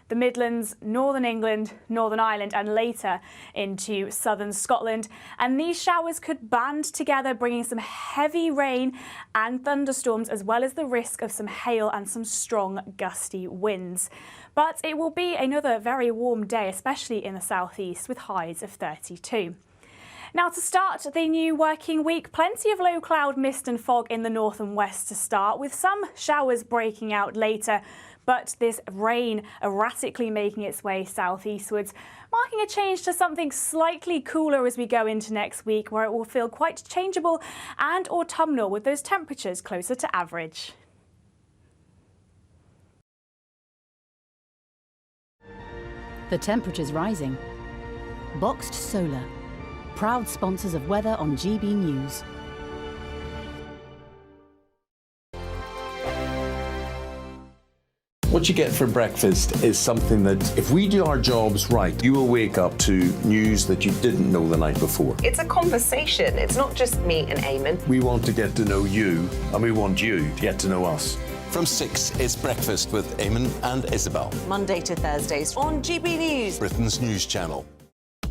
the Midlands, Northern England, Northern Ireland and later into southern Scotland. And these showers could band together, bringing some heavy rain and thunderstorms, as well as the risk of some hail and some strong gusty winds. But it will be another very warm day, especially in the southeast, with highs of 32. Now, to start the new working week, plenty of low cloud, mist and fog in the north and west to start, with some showers breaking out later. But this rain erratically making its way southeastwards, marking a change to something slightly cooler as we go into next week, where it will feel quite changeable and autumnal, with those temperatures closer to average. The temperature's rising. Boxed Solar, proud sponsors of weather on GB News. What you get for breakfast is something that, if we do our jobs right, you will wake up to news that you didn't know the night before. It's a conversation. It's not just me and Eamon. We want to get to know you, and we want you to get to know us. From 6, it's Breakfast with Eamon and Isabel. Monday to Thursdays on GB News, Britain's news channel.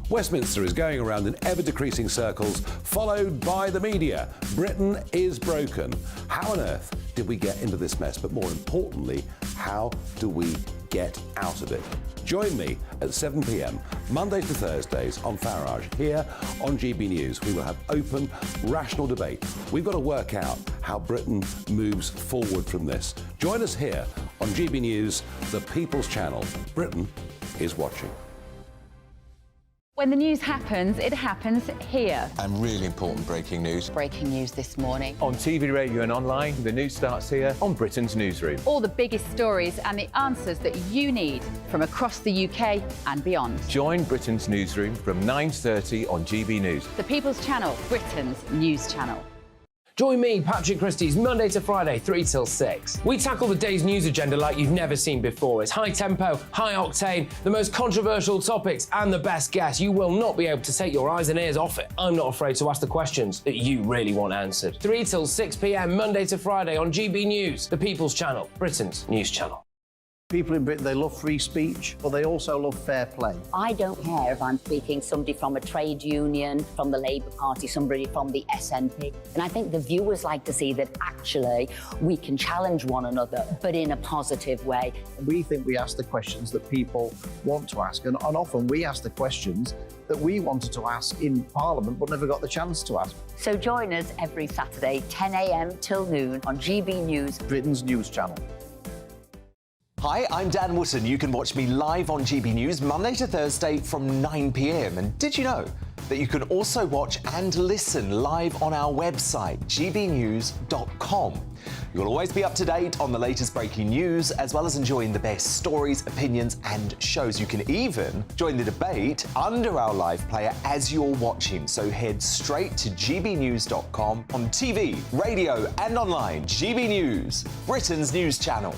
Westminster is going around in ever-decreasing circles, followed by the media. Britain is broken. How on earth did we get into this mess? But more importantly, how do we get out of it? Join me at 7 p.m, Mondays to Thursdays on Farage, here on GB News. We will have open, rational debate. We've got to work out how Britain moves forward from this. Join us here on GB News, the People's Channel. Britain is watching. When the news happens, it happens here. And really important breaking news. Breaking news this morning. On TV, radio and online, the news starts here on Britain's Newsroom. All the biggest stories and the answers that you need from across the UK and beyond. Join Britain's Newsroom from 9:30 on GB News. The People's Channel, Britain's news channel. Join me, Patrick Christie's, Monday to Friday, 3 till 6. We tackle the day's news agenda like you've never seen before. It's high tempo, high octane, the most controversial topics and the best guests. You will not be able to take your eyes and ears off it. I'm not afraid to ask the questions that you really want answered. 3 till 6 p.m, Monday to Friday on GB News, the People's Channel, Britain's news channel. People in Britain, they love free speech, but they also love fair play. I don't care if I'm speaking somebody from a trade union, from the Labour Party, somebody from the SNP. And I think the viewers like to see that actually we can challenge one another, but in a positive way. We think we ask the questions that people want to ask, and often we ask the questions that we wanted to ask in Parliament but never got the chance to ask. So join us every Saturday, 10 a.m. till noon on GB News, Britain's news channel. Hi, I'm Dan Wootton. You can watch me live on GB News Monday to Thursday from 9 p.m. And did you know that you can also watch and listen live on our website, gbnews.com. You'll always be up to date on the latest breaking news, as well as enjoying the best stories, opinions and shows. You can even join the debate under our live player as you're watching. So head straight to gbnews.com on TV, radio and online. GB News, Britain's news channel.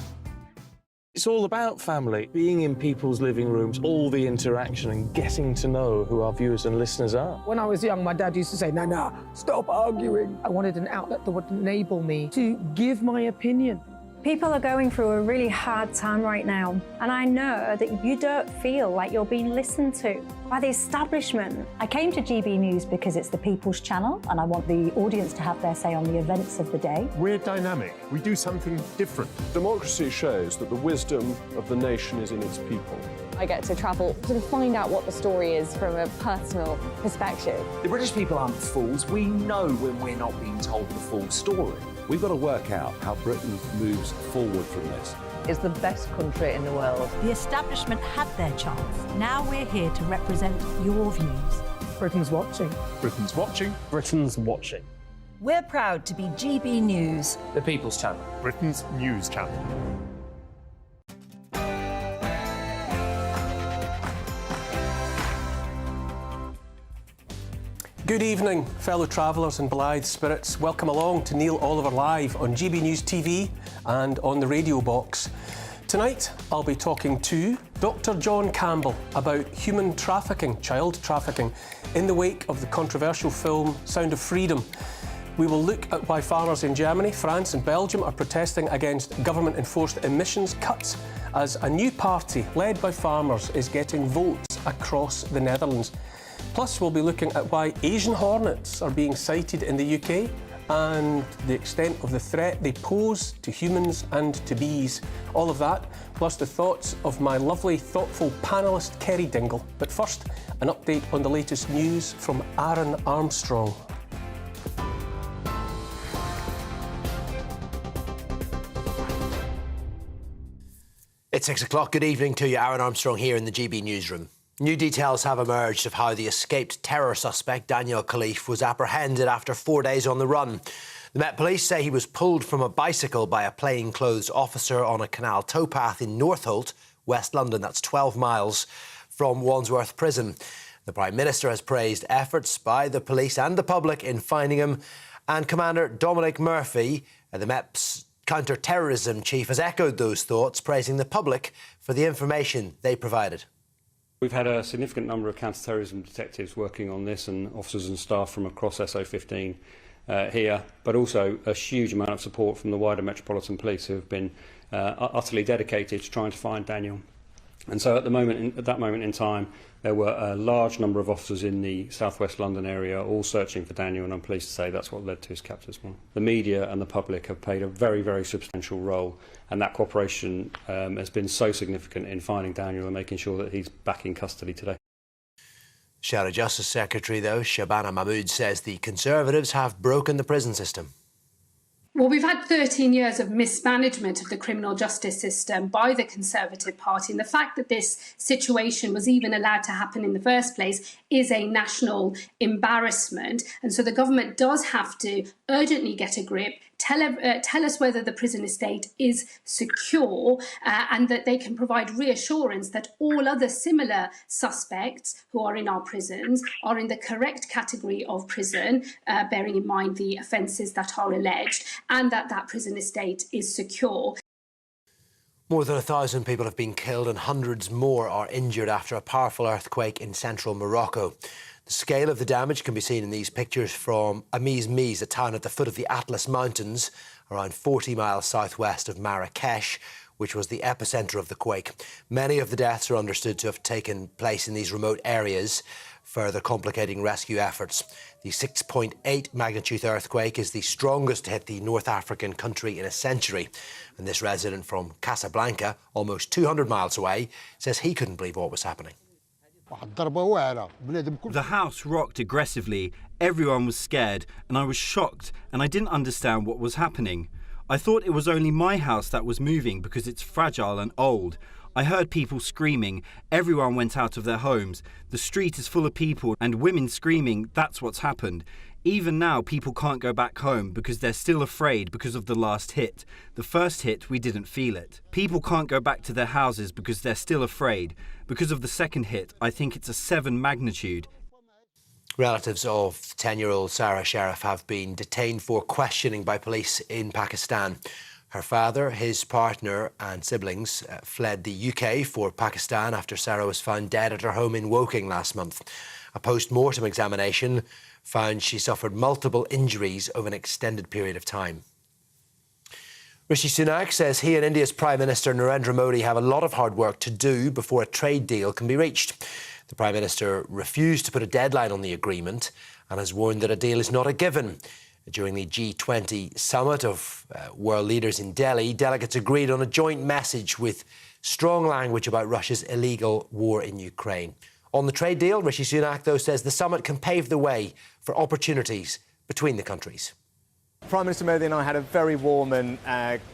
It's all about family, being in people's living rooms, all the interaction and getting to know who our viewers and listeners are. When I was young, my dad used to say, "Nana, stop arguing." I wanted an outlet that would enable me to give my opinion. People are going through a really hard time right now, and I know that you don't feel like you're being listened to by the establishment. I came to GB News because it's the People's Channel, and I want the audience to have their say on the events of the day. We're dynamic. We do something different. Democracy shows that the wisdom of the nation is in its people. I get to travel to find out what the story is from a personal perspective. The British people aren't fools. We know when we're not being told the full story. We've got to work out how Britain moves forward from this. It's the best country in the world. The establishment had their chance. Now we're here to represent your views. Britain's watching. Britain's watching. Britain's watching. We're proud to be GB News, the People's Channel, Britain's news channel. Good evening, fellow travellers and blithe spirits. Welcome along to Neil Oliver Live on GB News TV and on the radio box. Tonight, I'll be talking to Dr. John Campbell about human trafficking, child trafficking, in the wake of the controversial film Sound of Freedom. We will look at why farmers in Germany, France and Belgium are protesting against government-enforced emissions cuts as a new party led by farmers is getting votes across the Netherlands. Plus, we'll be looking at why Asian hornets are being sighted in the UK and the extent of the threat they pose to humans and to bees. All of that, plus the thoughts of my lovely, thoughtful panellist Kerry Dingle. But first, an update on the latest news from Aaron Armstrong. It's 6 o'clock. Good evening to you. Aaron Armstrong here in the GB newsroom. New details have emerged of how the escaped terror suspect Daniel Khalif was apprehended after 4 days on the run. The Met Police say he was pulled from a bicycle by a plainclothes officer on a canal towpath in Northolt, West London. That's 12 miles from Wandsworth Prison. The Prime Minister has praised efforts by the police and the public in finding him. And Commander Dominic Murphy, the Met's counter-terrorism chief, has echoed those thoughts, praising the public for the information they provided. We've had a significant number of counter-terrorism detectives working on this and officers and staff from across SO15 here, but also a huge amount of support from the wider Metropolitan Police who have been utterly dedicated to trying to find Daniel. And so at that moment in time, there were a large number of officers in the southwest London area all searching for Daniel, and I'm pleased to say that's what led to his capture this morning. The media and the public have played a very, very substantial role, and that cooperation has been so significant in finding Daniel and making sure that he's back in custody today. Shadow Justice Secretary, though, Shabana Mahmood, says the Conservatives have broken the prison system. Well, we've had 13 years of mismanagement of the criminal justice system by the Conservative Party, and the fact that this situation was even allowed to happen in the first place is a national embarrassment. And so the government does have to urgently get a grip, tell us whether the prison estate is secure, and that they can provide reassurance that all other similar suspects who are in our prisons are in the correct category of prison, bearing in mind the offences that are alleged, and that that prison estate is secure. More than 1,000 people have been killed and hundreds more are injured after a powerful earthquake in central Morocco. The scale of the damage can be seen in these pictures from Amiz, a town at the foot of the Atlas Mountains, around 40 miles southwest of Marrakesh, which was the epicentre of the quake. Many of the deaths are understood to have taken place in these remote areas, further complicating rescue efforts. The 6.8 magnitude earthquake is the strongest to hit the North African country in a century. And this resident from Casablanca, almost 200 miles away, says he couldn't believe what was happening. The house rocked aggressively, everyone was scared, and I was shocked, and I didn't understand what was happening. I thought it was only my house that was moving because it's fragile and old. I heard people screaming, everyone went out of their homes. The street is full of people and women screaming, that's what's happened. Even now, people can't go back home because they're still afraid because of the last hit. The first hit, we didn't feel it. People can't go back to their houses because they're still afraid. Because of the second hit, I think it's a 7 magnitude. Relatives of 10-year-old Sarah Sharif have been detained for questioning by police in Pakistan. Her father, his partner and siblings fled the UK for Pakistan after Sarah was found dead at her home in Woking last month. A post-mortem examination found she suffered multiple injuries over an extended period of time. Rishi Sunak says he and India's Prime Minister Narendra Modi have a lot of hard work to do before a trade deal can be reached. The Prime Minister refused to put a deadline on the agreement and has warned that a deal is not a given. During the G20 summit of world leaders in Delhi, delegates agreed on a joint message with strong language about Russia's illegal war in Ukraine. On the trade deal, Rishi Sunak, though, says the summit can pave the way for opportunities between the countries. Prime Minister Modi and I had a very warm and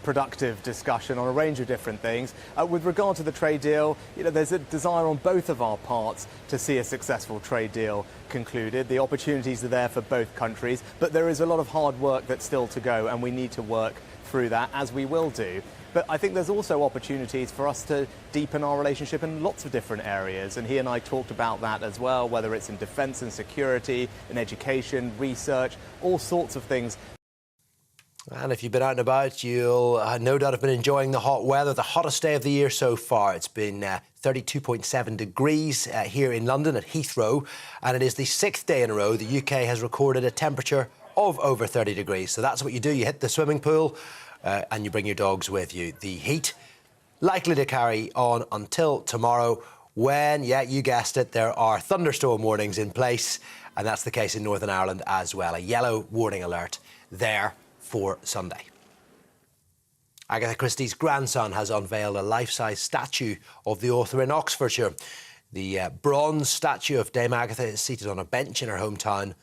productive discussion on a range of different things. With regard to the trade deal, there's a desire on both of our parts to see a successful trade deal concluded. The opportunities are there for both countries, but there is a lot of hard work that's still to go, and we need to work through that, as we will do. But I think there's also opportunities for us to deepen our relationship in lots of different areas, and he and I talked about that as well, whether it's in defence and security, in education, research, all sorts of things. And if you've been out and about, you'll no doubt have been enjoying the hot weather, the hottest day of the year so far. It's been 32.7 degrees here in London at Heathrow, and it is the 6th day in a row the UK has recorded a temperature of over 30 degrees. So that's what you do. You hit the swimming pool and you bring your dogs with you. The heat likely to carry on until tomorrow when, yeah, you guessed it, there are thunderstorm warnings in place. And that's the case in Northern Ireland as well. A yellow warning alert there for Sunday. Agatha Christie's grandson has unveiled a life-size statue of the author in Oxfordshire. The bronze statue of Dame Agatha is seated on a bench in her hometown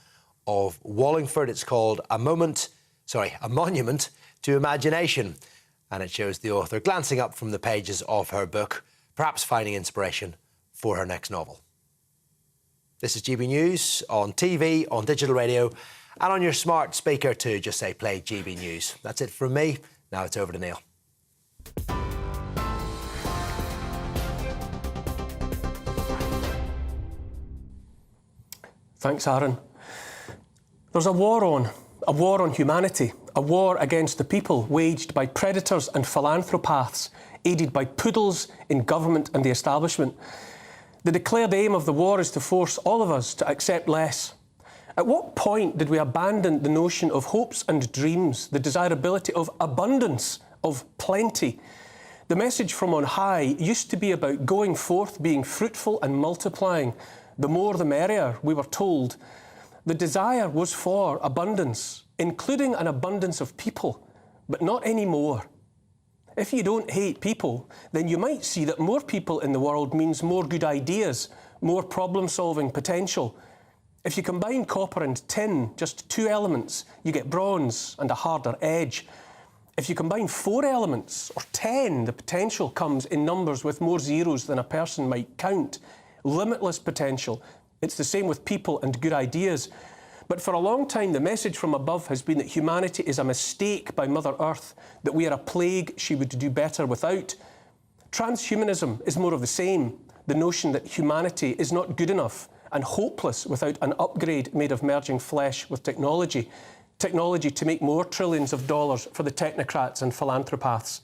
of Wallingford. It's called a monument to imagination. And it shows the author glancing up from the pages of her book, perhaps finding inspiration for her next novel. This is GB News on TV, on digital radio, and on your smart speaker too. Just say play GB News. That's it from me. Now it's over to Neil. Thanks, Aaron. There's a war on humanity, a war against the people waged by predators and philanthropaths, aided by poodles in government and the establishment. The declared aim of the war is to force all of us to accept less. At what point did we abandon the notion of hopes and dreams, the desirability of abundance, of plenty? The message from on high used to be about going forth, being fruitful and multiplying. The more the merrier, we were told. The desire was for abundance, including an abundance of people, but not anymore. If you don't hate people, then you might see that more people in the world means more good ideas, more problem-solving potential. If you combine copper and tin, just 2 elements, you get bronze and a harder edge. If you combine 4 elements, or 10, the potential comes in numbers with more zeros than a person might count. Limitless potential. It's the same with people and good ideas. But for a long time, the message from above has been that humanity is a mistake by Mother Earth, that we are a plague she would do better without. Transhumanism is more of the same, the notion that humanity is not good enough and hopeless without an upgrade made of merging flesh with technology. Technology to make more trillions of dollars for the technocrats and philanthropaths.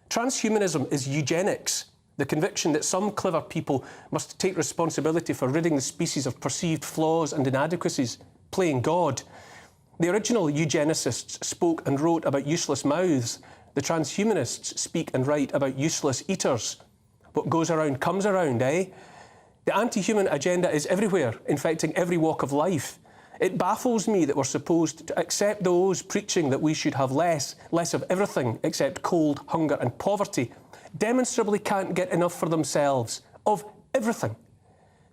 Transhumanism is eugenics, the conviction that some clever people must take responsibility for ridding the species of perceived flaws and inadequacies, playing God. The original eugenicists spoke and wrote about useless mouths. The transhumanists speak and write about useless eaters. What goes around comes around, eh? The anti-human agenda is everywhere, infecting every walk of life. It baffles me that we're supposed to accept those preaching that we should have less of everything except cold, hunger and poverty, demonstrably can't get enough for themselves, of everything.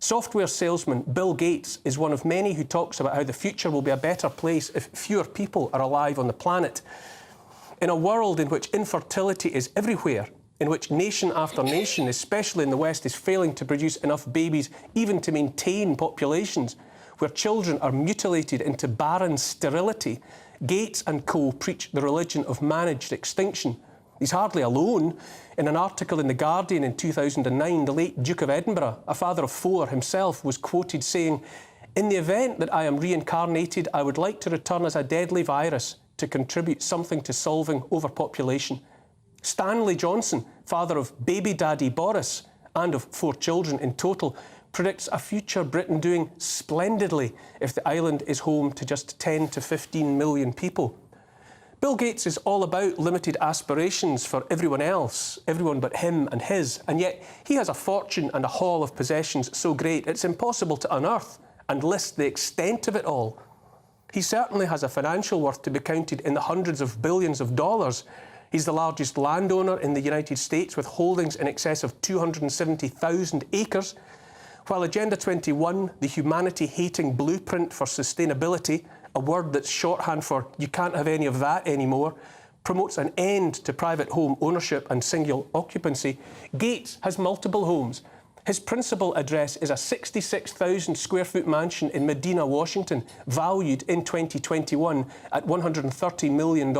Software salesman Bill Gates is one of many who talks about how the future will be a better place if fewer people are alive on the planet. In a world in which infertility is everywhere, in which nation after nation, especially in the West, is failing to produce enough babies even to maintain populations, where children are mutilated into barren sterility, Gates and co. preach the religion of managed extinction. He's hardly alone. In an article in The Guardian in 2009, the late Duke of Edinburgh, a father of 4 himself, was quoted saying, "In the event that I am reincarnated, I would like to return as a deadly virus to contribute something to solving overpopulation." Stanley Johnson, father of baby daddy Boris and of 4 children in total, predicts a future Britain doing splendidly if the island is home to just 10 to 15 million people. Bill Gates is all about limited aspirations for everyone else, everyone but him and his, and yet he has a fortune and a haul of possessions so great it's impossible to unearth and list the extent of it all. He certainly has a financial worth to be counted in the hundreds of billions of dollars. He's the largest landowner in the United States with holdings in excess of 270,000 acres, while Agenda 21, the humanity-hating blueprint for sustainability, a word that's shorthand for you can't have any of that anymore, promotes an end to private home ownership and single occupancy. Gates has multiple homes. His principal address is a 66,000 square foot mansion in Medina, Washington, valued in 2021 at $130 million.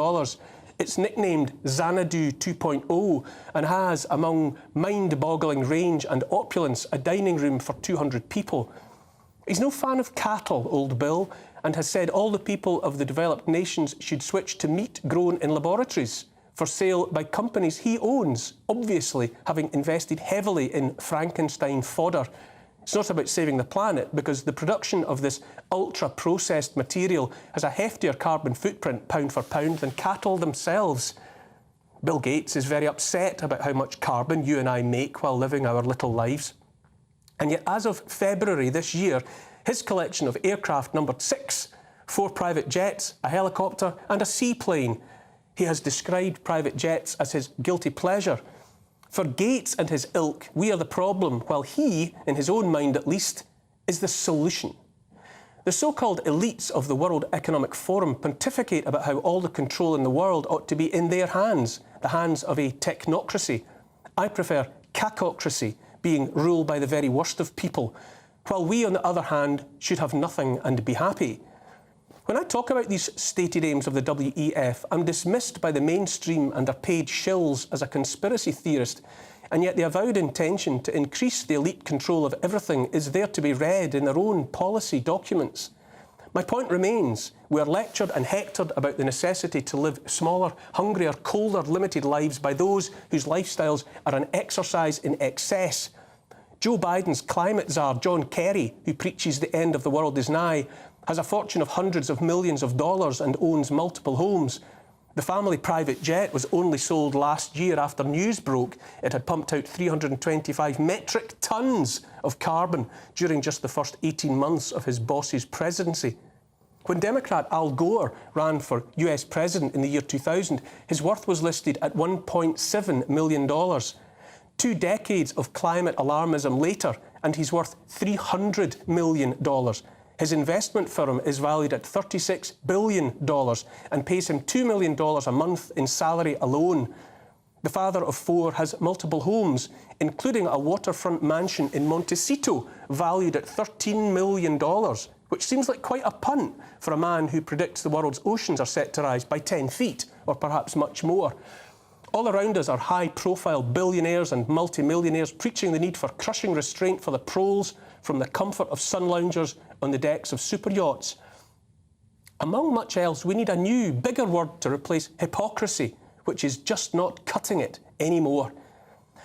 It's nicknamed Xanadu 2.0 and has, among mind-boggling range and opulence, a dining room for 200 people. He's no fan of cattle, old Bill, and has said all the people of the developed nations should switch to meat grown in laboratories for sale by companies he owns, obviously having invested heavily in Frankenstein fodder. It's not about saving the planet, because the production of this ultra-processed material has a heftier carbon footprint, pound for pound, than cattle themselves. Bill Gates is very upset about how much carbon you and I make while living our little lives. And yet, as of February this year, his collection of aircraft numbered 6, 4 private jets, a helicopter and a seaplane. He has described private jets as his guilty pleasure. For Gates and his ilk, we are the problem, while he, in his own mind at least, is the solution. The so-called elites of the World Economic Forum pontificate about how all the control in the world ought to be in their hands, the hands of a technocracy. I prefer cacocracy, being ruled by the very worst of people, while we, on the other hand, should have nothing and be happy. When I talk about these stated aims of the WEF, I'm dismissed by the mainstream and are paid shills as a conspiracy theorist, and yet the avowed intention to increase the elite control of everything is there to be read in their own policy documents. My point remains, we are lectured and hectored about the necessity to live smaller, hungrier, colder, limited lives by those whose lifestyles are an exercise in excess. Joe Biden's climate czar, John Kerry, who preaches the end of the world is nigh, has a fortune of hundreds of millions of dollars and owns multiple homes. The family private jet was only sold last year after news broke it had pumped out 325 metric tonnes of carbon during just the first 18 months of his boss's presidency. When Democrat Al Gore ran for US president in the year 2000, his worth was listed at $1.7 million. 2 decades of climate alarmism later, and he's worth $300 million. His investment firm is valued at $36 billion and pays him $2 million a month in salary alone. The father of 4 has multiple homes, including a waterfront mansion in Montecito, valued at $13 million, which seems like quite a punt for a man who predicts the world's oceans are set to rise by 10 feet, or perhaps much more. All around us are high-profile billionaires and multimillionaires preaching the need for crushing restraint for the proles from the comfort of sun loungers on the decks of super yachts. Among much else, we need a new, bigger word to replace hypocrisy, which is just not cutting it anymore.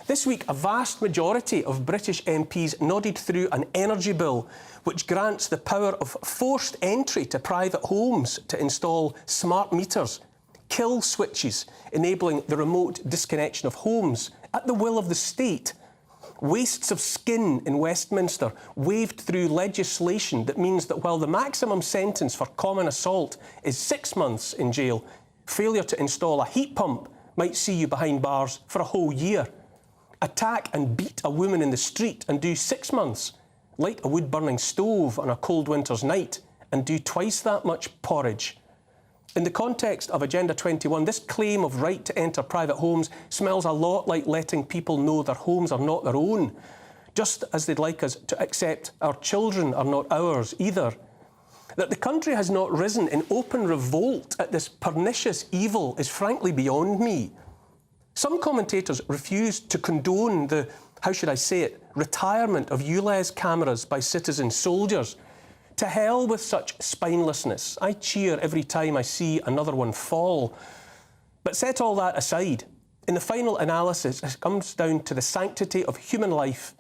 This week, a vast majority of British MPs nodded through an energy bill which grants the power of forced entry to private homes to install smart meters, kill switches, enabling the remote disconnection of homes at the will of the state. Wastes of skin in Westminster waved through legislation that means that while the maximum sentence for common assault is 6 months in jail, failure to install a heat pump might see you behind bars for a whole year. Attack and beat a woman in the street and do 6 months. Light a wood-burning stove on a cold winter's night and do twice that much porridge. In the context of Agenda 21, this claim of right to enter private homes smells a lot like letting people know their homes are not their own, just as they'd like us to accept our children are not ours either. That the country has not risen in open revolt at this pernicious evil is frankly beyond me. Some commentators refuse to condone the, how should I say it, retirement of ULEZ cameras by citizen soldiers. To hell with such spinelessness. I cheer every time I see another one fall. But set all that aside. In the final analysis, it comes down to the sanctity of human life.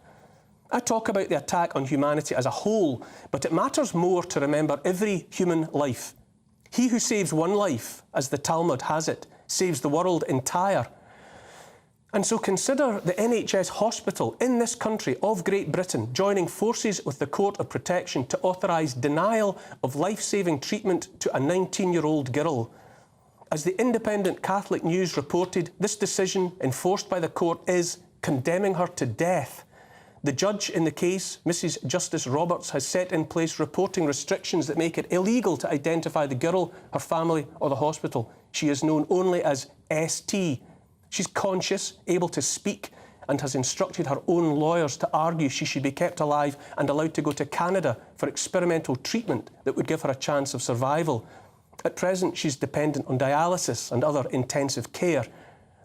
I talk about the attack on humanity as a whole, but it matters more to remember every human life. He who saves one life, as the Talmud has it, saves the world entire. And so consider the NHS hospital in this country of Great Britain joining forces with the Court of Protection to authorise denial of life-saving treatment to a 19-year-old girl. As the Independent Catholic News reported, this decision, enforced by the court, is condemning her to death. The judge in the case, Mrs. Justice Roberts, has set in place reporting restrictions that make it illegal to identify the girl, her family or the hospital. She is known only as ST. She's conscious, able to speak, and has instructed her own lawyers to argue she should be kept alive and allowed to go to Canada for experimental treatment that would give her a chance of survival. At present, she's dependent on dialysis and other intensive care.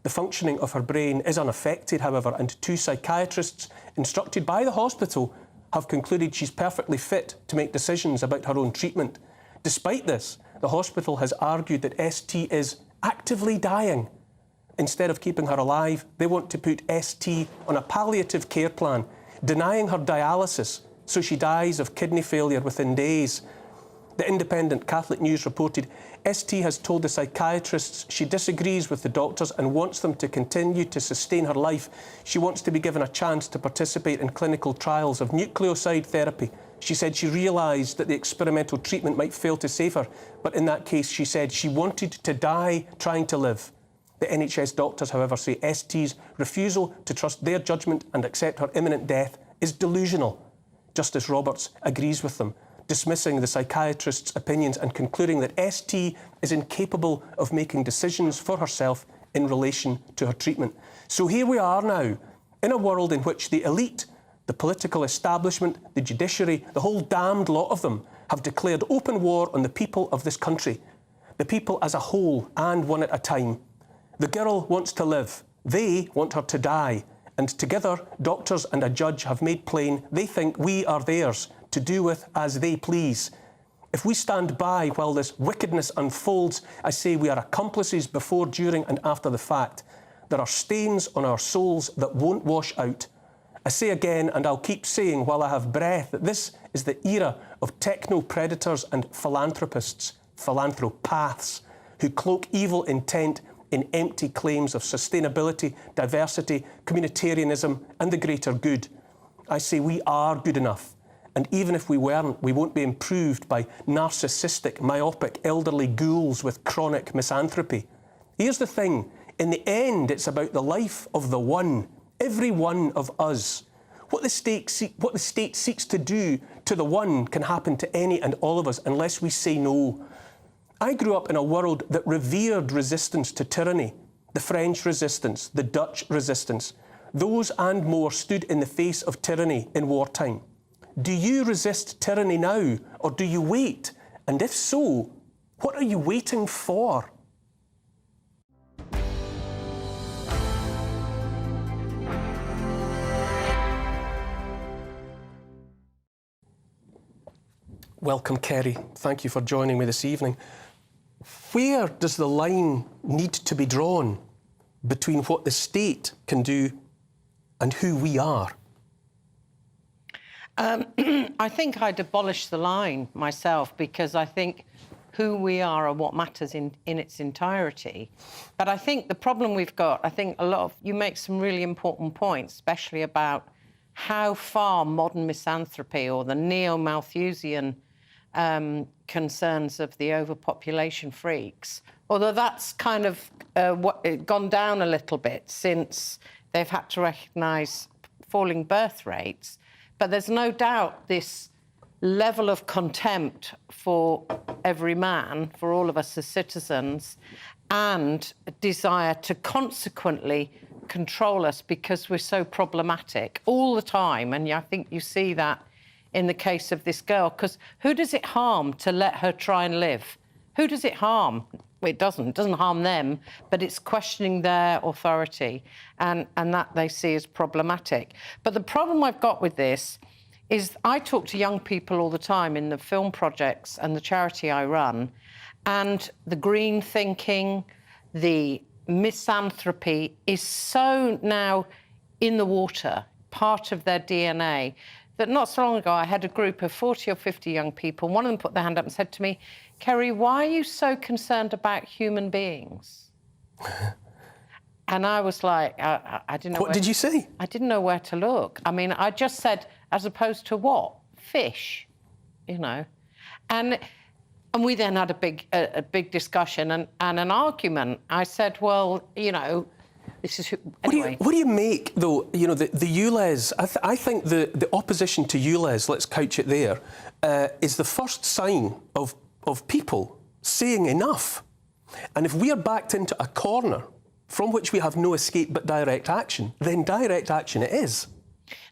The functioning of her brain is unaffected, however, and 2 psychiatrists instructed by the hospital have concluded she's perfectly fit to make decisions about her own treatment. Despite this, the hospital has argued that ST is actively dying. Instead of keeping her alive, they want to put ST on a palliative care plan, denying her dialysis so she dies of kidney failure within days. The Independent Catholic News reported ST has told the psychiatrists she disagrees with the doctors and wants them to continue to sustain her life. She wants to be given a chance to participate in clinical trials of nucleoside therapy. She said she realised that the experimental treatment might fail to save her, but in that case, she said she wanted to die trying to live. The NHS doctors, however, say ST's refusal to trust their judgment and accept her imminent death is delusional. Justice Roberts agrees with them, dismissing the psychiatrist's opinions and concluding that ST is incapable of making decisions for herself in relation to her treatment. So here we are now, in a world in which the elite, the political establishment, the judiciary, the whole damned lot of them have declared open war on the people of this country, the people as a whole and one at a time. The girl wants to live, they want her to die, and together doctors and a judge have made plain they think we are theirs to do with as they please. If we stand by while this wickedness unfolds, I say we are accomplices before, during and after the fact. There are stains on our souls that won't wash out. I say again, and I'll keep saying while I have breath, that this is the era of techno-predators and philanthropists, philanthropaths, who cloak evil intent in empty claims of sustainability, diversity, communitarianism and the greater good. I say we are good enough. And even if we weren't, we won't be improved by narcissistic, myopic, elderly ghouls with chronic misanthropy. Here's the thing. In the end, it's about the life of the one, every one of us. What the state seeks to do to the one can happen to any and all of us unless we say no. I grew up in a world that revered resistance to tyranny, the French resistance, the Dutch resistance. Those and more stood in the face of tyranny in wartime. Do you resist tyranny now, or do you wait? And if so, what are you waiting for? Welcome, Kerry. Thank you for joining me this evening. Where does the line need to be drawn between what the state can do and who we are? I think I'd abolish the line myself, because I think who we are what matters in its entirety. But I think the problem we've got, I think you make some really important points, especially about how far modern misanthropy or the neo-Malthusian concerns of the overpopulation freaks, although that's kind of gone down a little bit since they've had to recognise falling birth rates. But there's no doubt this level of contempt for every man, for all of us as citizens, and a desire to consequently control us because we're so problematic all the time. And I think you see that in the case of this girl, because who does it harm to let her try and live? Who does it harm? Well, it doesn't harm them, but it's questioning their authority, and that they see as problematic. But the problem I've got with this is I talk to young people all the time in the film projects and the charity I run, and the green thinking, the misanthropy is so now in the water, part of their DNA, that not so long ago I had a group of 40 or 50 young people. One of them put their hand up and said to me, "Kerry, why are you so concerned about human beings?" And I was like, I didn't know. What did you say? I didn't know where to look. I mean, I just said, as opposed to what? Fish, you know. And we then had a big discussion and an argument. I said, well, you know, this is... Anyway. What do you make, though, you know, the ULEZ? I think the opposition to ULEZ, let's couch it there, is the first sign of people saying enough. And if we are backed into a corner from which we have no escape but direct action, then direct action it is.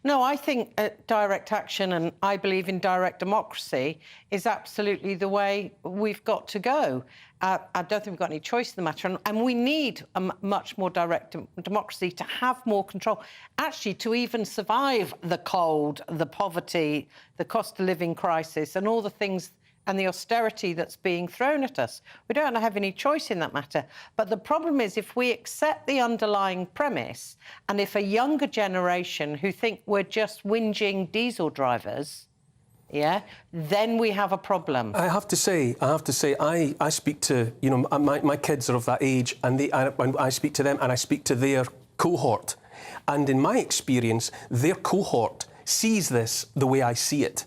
No, I think direct action, and I believe in direct democracy, is absolutely the way we've got to go. I don't think we've got any choice in the matter, and we need a much more direct democracy to have more control, actually to even survive the cold, the poverty, the cost of living crisis, and all the things and the austerity that's being thrown at us. We don't have any choice in that matter. But the problem is if we accept the underlying premise and if a younger generation who think we're just whinging diesel drivers, yeah, then we have a problem. I have to say, I speak to, you know, my kids are of that age, and I speak to them and I speak to their cohort. And in my experience, their cohort sees this the way I see it.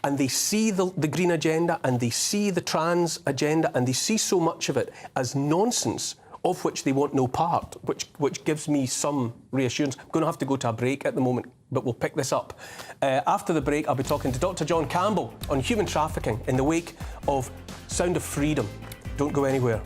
And they see the green agenda and they see the trans agenda and they see so much of it as nonsense, of which they want no part, which gives me some reassurance. I'm going to have to go to a break at the moment, but we'll pick this up. After the break, I'll be talking to Dr. John Campbell on human trafficking in the wake of Sound of Freedom. Don't go anywhere.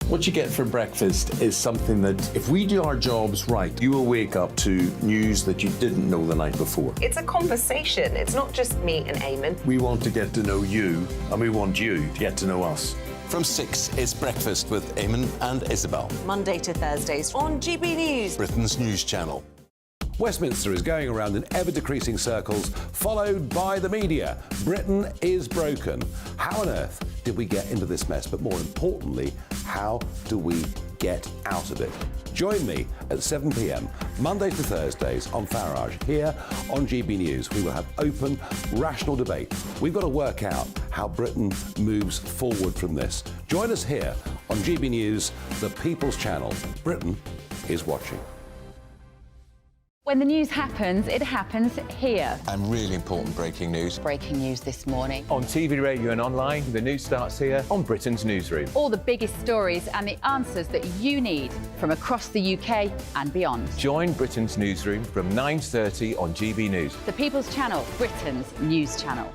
What you get for breakfast is something that, if we do our jobs right, you will wake up to news that you didn't know the night before. It's a conversation. It's not just me and Eamon. We want to get to know you, and we want you to get to know us. From 6, it's Breakfast with Eamon and Isabel. Monday to Thursdays on GB News, Britain's news channel. Westminster is going around in ever-decreasing circles, followed by the media. Britain is broken. How on earth did we get into this mess? But more importantly, how do we get out of it? Join me at 7 p.m, Mondays to Thursdays on Farage, here on GB News. We will have open, rational debate. We've got to work out how Britain moves forward from this. Join us here on GB News, the People's Channel. Britain is watching. When the news happens, it happens here. And really important breaking news. Breaking news this morning. On TV, radio and online, the news starts here on Britain's Newsroom. All the biggest stories and the answers that you need from across the UK and beyond. Join Britain's Newsroom from 9:30 on GB News. The People's Channel, Britain's news channel.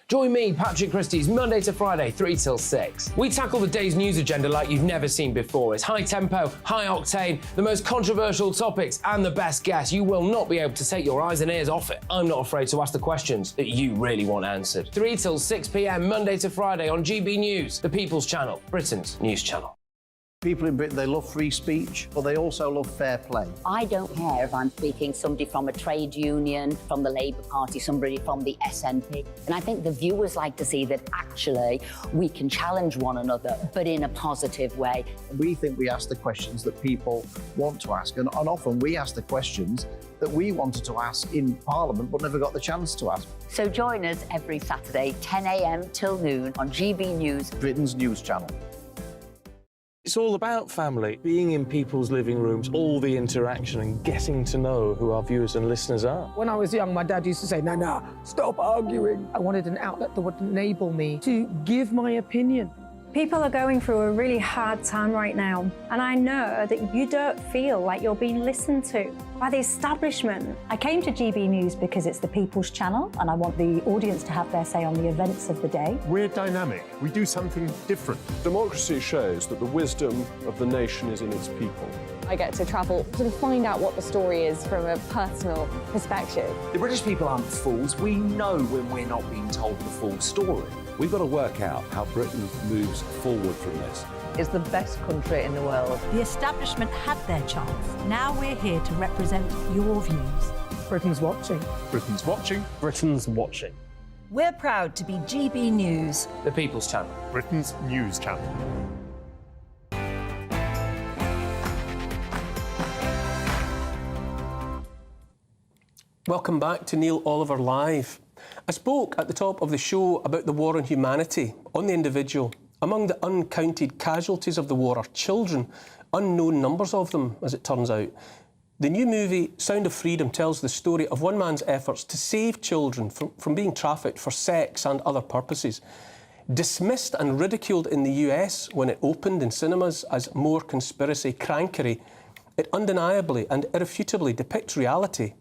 Join me, Patrick Christie's, Monday to Friday, 3 till 6. We tackle the day's news agenda like you've never seen before. It's high tempo, high octane, the most controversial topics and the best guests. You will not be able to take your eyes and ears off it. I'm not afraid to ask the questions that you really want answered. 3 till 6 p.m, Monday to Friday on GB News, the People's Channel, Britain's news channel. People in Britain, they love free speech, but they also love fair play. I don't care if I'm speaking somebody from a trade union, from the Labour Party, somebody from the SNP. And I think the viewers like to see that actually we can challenge one another, but in a positive way. We think we ask the questions that people want to ask, and often we ask the questions that we wanted to ask in Parliament but never got the chance to ask. So join us every Saturday, 10 a.m. till noon on GB News, Britain's news channel. It's all about family, being in people's living rooms, all the interaction and getting to know who our viewers and listeners are. When I was young, my dad used to say, no, stop arguing. I wanted an outlet that would enable me to give my opinion. People are going through a really hard time right now, and I know that you don't feel like you're being listened to by the establishment. I came to GB News because it's the People's Channel, and I want the audience to have their say on the events of the day. We're dynamic. We do something different. Democracy shows that the wisdom of the nation is in its people. I get to travel to find out what the story is from a personal perspective. The British people aren't fools. We know when we're not being told the full story. We've got to work out how Britain moves forward from this. It's the best country in the world. The establishment had their chance. Now we're here to represent your views. Britain's watching. Britain's watching. Britain's watching. We're proud to be GB News, The People's Channel, Britain's news channel. Welcome back to Neil Oliver Live. I spoke at the top of the show about the war on humanity, on the individual. Among the uncounted casualties of the war are children, unknown numbers of them, as it turns out. The new movie, Sound of Freedom, tells the story of one man's efforts to save children from being trafficked for sex and other purposes. Dismissed and ridiculed in the US when it opened in cinemas as more conspiracy crankery, it undeniably and irrefutably depicts reality.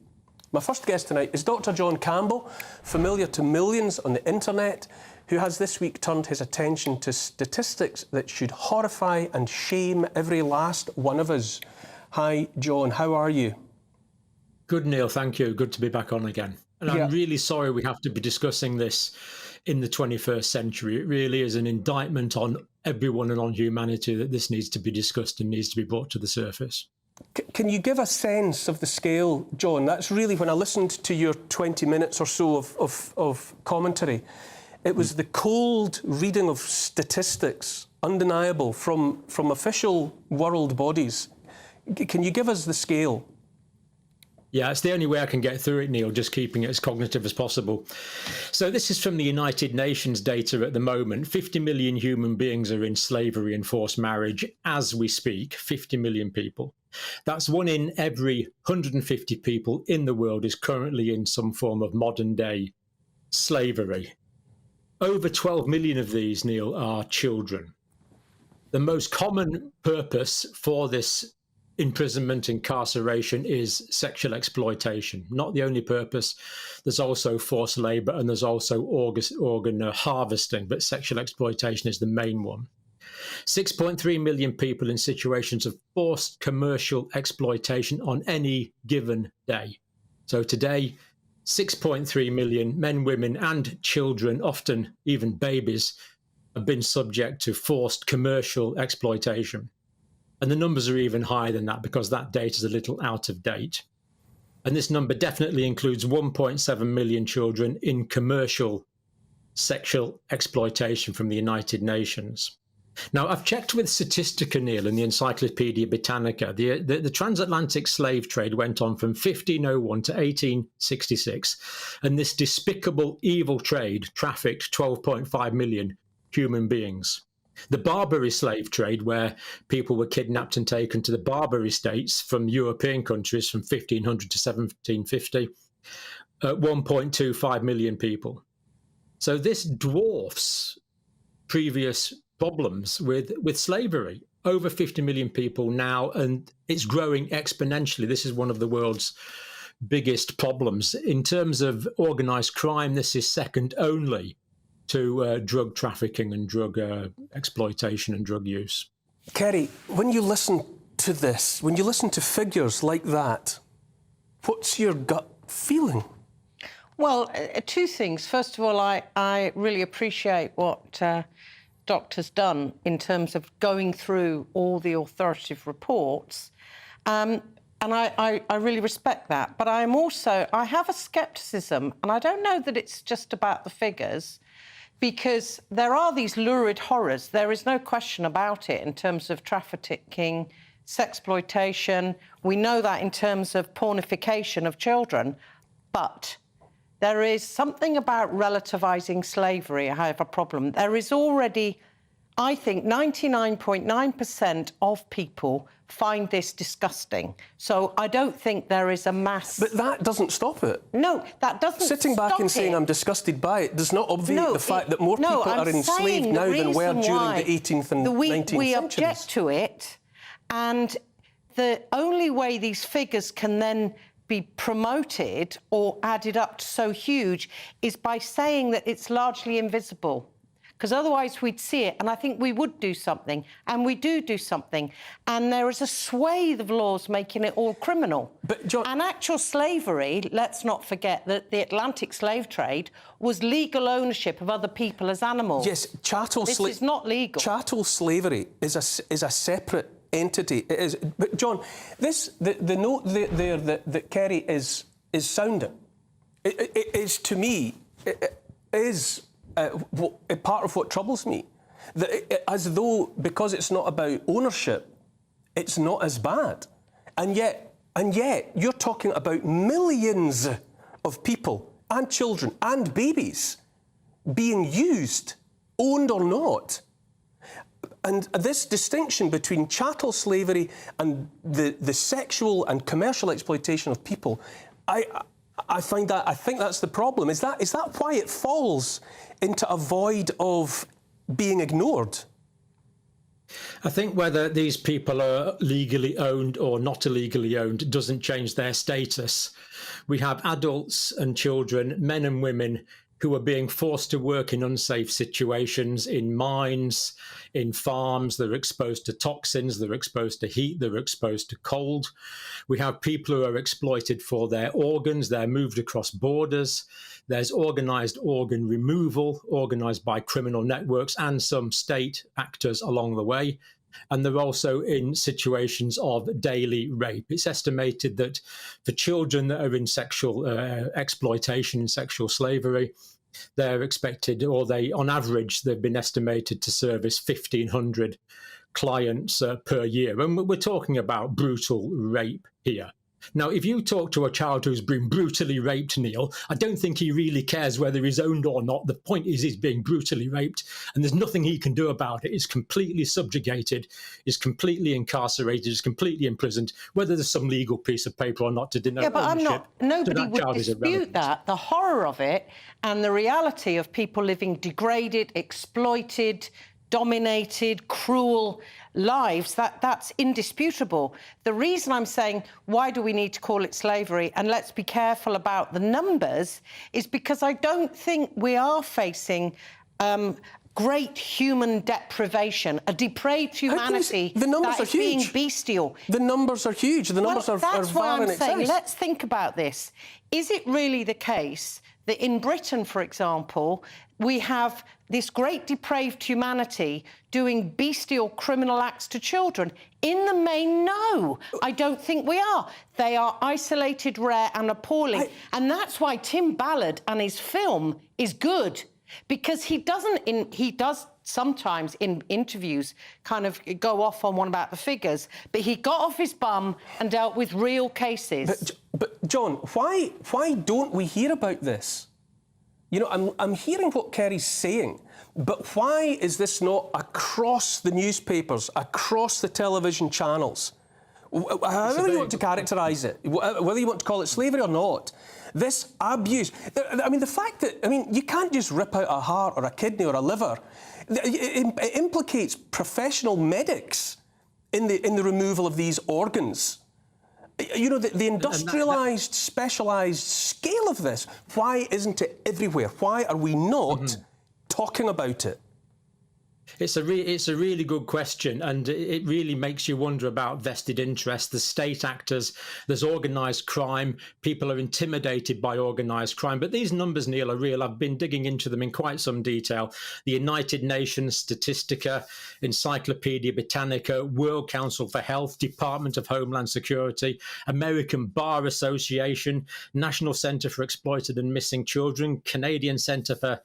My first guest tonight is Dr. John Campbell, familiar to millions on the internet, who has this week turned his attention to statistics that should horrify and shame every last one of us. Hi, John, how are you? Good, Neil, thank you. Good to be back on again. And I'm really sorry we have to be discussing this in the 21st century. It really is an indictment on everyone and on humanity that this needs to be discussed and needs to be brought to the surface. Can you give a sense of the scale, John? That's really, when I listened to your 20 minutes or so of commentary, it was the cold reading of statistics, undeniable, from official world bodies. Can you give us the scale? Yeah, it's the only way I can get through it, Neil, just keeping it as cognitive as possible. So this is from the United Nations data at the moment. 50 million human beings are in slavery and forced marriage as we speak, 50 million people. That's 1 in every 150 people in the world is currently in some form of modern day slavery. Over 12 million of these, Neil, are children. The most common purpose for this imprisonment, incarceration, is sexual exploitation. Not the only purpose. There's also forced labour and there's also organ harvesting, but sexual exploitation is the main one. 6.3 million people in situations of forced commercial exploitation on any given day. So today, 6.3 million men, women and children, often even babies, have been subject to forced commercial exploitation. And the numbers are even higher than that because that data is a little out of date. And this number definitely includes 1.7 million children in commercial sexual exploitation from the United Nations. Now, I've checked with Statistica, Neil, in the Encyclopedia Britannica. The transatlantic slave trade went on from 1501 to 1866, and this despicable, evil trade trafficked 12.5 million human beings. The Barbary slave trade, where people were kidnapped and taken to the Barbary states from European countries from 1500 to 1750, 1.25 million people. So this dwarfs previous problems with slavery. Over 50 million people now, and it's growing exponentially. This is one of the world's biggest problems. In terms of organised crime, this is second only to drug trafficking and drug exploitation and drug use. Kerry, when you listen to this, when you listen to figures like that, what's your gut feeling? Well, two things. First of all, I really appreciate what Doctor's done in terms of going through all the authoritative reports. And I really respect that. But I have a scepticism, and I don't know that it's just about the figures, because there are these lurid horrors. There is no question about it in terms of trafficking, sexploitation. We know that in terms of pornification of children. But there is something about relativising slavery. I have a problem. There is already, I think, 99.9% of people find this disgusting. So I don't think there is a mass... But that doesn't stop it. No, that doesn't stop it. Sitting back and saying I'm disgusted by it does not obviate the fact that more people are enslaved now than were during the 18th and 19th centuries. We object to it, and the only way these figures can then be promoted or added up to so huge is by saying that it's largely invisible. Because otherwise we'd see it, and I think we would do something, and we do something. And there is a swathe of laws making it all criminal. But and actual slavery, let's not forget that the Atlantic slave trade was legal ownership of other people as animals. Yes, chattel This is not legal. Chattel slavery is a separate entity. It is. But John, the note there that Kerry is sounding, it is, to me, is part of what troubles me. As though, because it's not about ownership, it's not as bad. And yet you're talking about millions of people and children and babies being used, owned or not. And this distinction between chattel slavery and the sexual and commercial exploitation of people, I think that's the problem. Is that why it falls into a void of being ignored? I think whether these people are legally owned or not illegally owned doesn't change their status. We have adults and children, men and women, who are being forced to work in unsafe situations, in mines, in farms. They're exposed to toxins, they're exposed to heat, they're exposed to cold. We have people who are exploited for their organs. They're moved across borders. There's organised organ removal, organised by criminal networks and some state actors along the way. and they're also in situations of daily rape. It's estimated that for children that are in sexual exploitation and sexual slavery, they're expected, or they, on average, they've been estimated to service 1,500 clients per year. And we're talking about brutal rape here. Now, if you talk to a child who's been brutally raped, Neil, I don't think he really cares whether he's owned or not. The point is he's being brutally raped, and there's nothing he can do about it. He's completely subjugated, he's completely incarcerated, he's completely imprisoned, whether there's some legal piece of paper or not to denote Yeah, but ownership. Nobody would dispute that. The horror of it and the reality of people living degraded, exploited, dominated, cruel lives, that's indisputable. The reason I'm saying, why do we need to call it slavery, and let's be careful about the numbers, is because I don't think we are facing great human deprivation, a depraved humanity the numbers that are is huge. being bestial. The numbers are huge. The numbers are that's why far in I'm saying, excess. let's think about this. Is it really the case that in Britain, for example, we have this great depraved humanity doing bestial criminal acts to children? In the main, no. I don't think we are. They are isolated, rare and appalling. And that's why Tim Ballard and his film is good, because he does sometimes in interviews kind of go off on one about the figures, but he got off his bum and dealt with real cases. But John, why don't we hear about this? You know, I'm hearing what Kerry's saying, but why is this not across the newspapers, across the television channels? However you want to characterise it, whether you want to call it slavery or not, this abuse. I mean, the fact that, I mean, you can't just rip out a heart or a kidney or a liver. It implicates professional medics in the removal of these organs. You know, the industrialised, specialised scale of this, why isn't it everywhere? Why are we not talking about it? It's a really good question, and it really makes you wonder about vested interests. There's state actors, there's organised crime, people are intimidated by organised crime. But these numbers, Neil, are real. I've been digging into them in quite some detail. The United Nations, Statistica, Encyclopedia Britannica, World Council for Health, Department of Homeland Security, American Bar Association, National Centre for Exploited and Missing Children, Canadian Centre